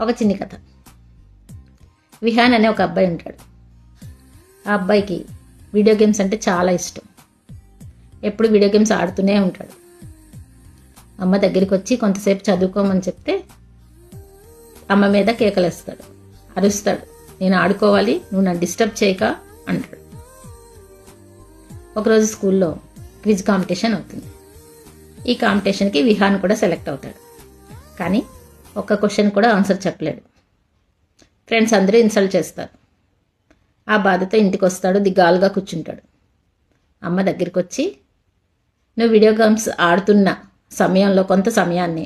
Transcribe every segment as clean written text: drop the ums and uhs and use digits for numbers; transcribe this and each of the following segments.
ఒక చిన్ని కథ. విహాన్ అనే ఒక అబ్బాయి ఉంటాడు. ఆ అబ్బాయికి వీడియో గేమ్స్ అంటే చాలా ఇష్టం. ఎప్పుడు వీడియో గేమ్స్ ఆడుతూనే ఉంటాడు. అమ్మ దగ్గరికి వచ్చి కొంతసేపు చదువుకోమని చెప్తే అమ్మ మీద కేకలేస్తాడు, అరుస్తాడు. నేను ఆడుకోవాలి, నువ్వు నన్ను డిస్టర్బ్ చేయక అంటాడు. ఒకరోజు స్కూల్లో క్విజ్ కాంపిటీషన్ అవుతుంది. ఈ కాంపిటీషన్కి విహాన్ కూడా సెలెక్ట్ అవుతాడు. కానీ ఒక్క క్వశ్చన్ కూడా ఆన్సర్ చెప్పలేడు. ఫ్రెండ్స్ అందరూ ఇన్సల్ట్ చేస్తారు. ఆ బాధతో ఇంటికి వస్తాడు, దిగాలుగా కూర్చుంటాడు. అమ్మ దగ్గరికి వచ్చి, నువ్వు వీడియో గేమ్స్ ఆడుతున్న సమయంలో కొంత సమయాన్ని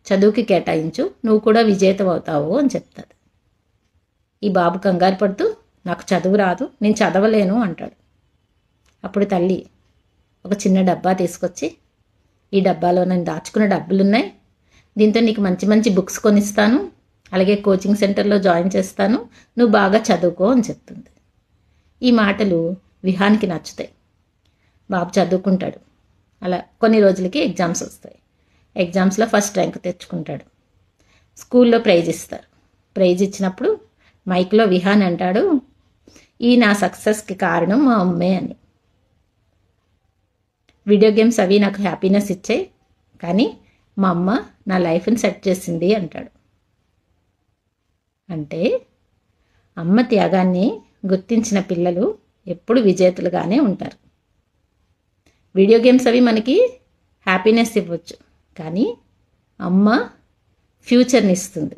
చదువుకి కేటాయించు, నువ్వు కూడా విజేత అవుతావు అని చెప్తాడు. ఈ బాబు కంగారు పడుతూ, నాకు చదువు రాదు, నేను చదవలేను అంటాడు. అప్పుడు తల్లి ఒక చిన్న డబ్బా తీసుకొచ్చి, ఈ డబ్బాలో నేను దాచుకున్న డబ్బులున్నాయి, దీంతో నీకు మంచి మంచి బుక్స్ కొనిస్తాను, అలాగే కోచింగ్ సెంటర్లో జాయిన్ చేస్తాను, నువ్వు బాగా చదువుకో అని చెప్తుంది. ఈ మాటలు విహాన్కి నచ్చుతాయి. బాబు చదువుకుంటాడు. అలా కొన్ని రోజులకి ఎగ్జామ్స్ వస్తాయి. ఎగ్జామ్స్లో ఫస్ట్ ర్యాంక్ తెచ్చుకుంటాడు. స్కూల్లో ప్రైజ్ ఇస్తారు. ప్రైజ్ ఇచ్చినప్పుడు మైక్లో విహాన్ అంటాడు, ఈ నా సక్సెస్కి కారణం మా అమ్మే అని. వీడియో గేమ్స్ అవి నాకు హ్యాపీనెస్ ఇచ్చాయి, కానీ మా అమ్మ నా లైఫ్ని సెట్ చేసింది అంటాడు. అంటే అమ్మ త్యాగాన్ని గుర్తించిన పిల్లలు ఎప్పుడు విజేతలుగానే ఉంటారు. వీడియో గేమ్స్ అవి మనకి హ్యాపీనెస్ ఇవ్వచ్చు, కానీ అమ్మ ఫ్యూచర్ని ఇస్తుంది.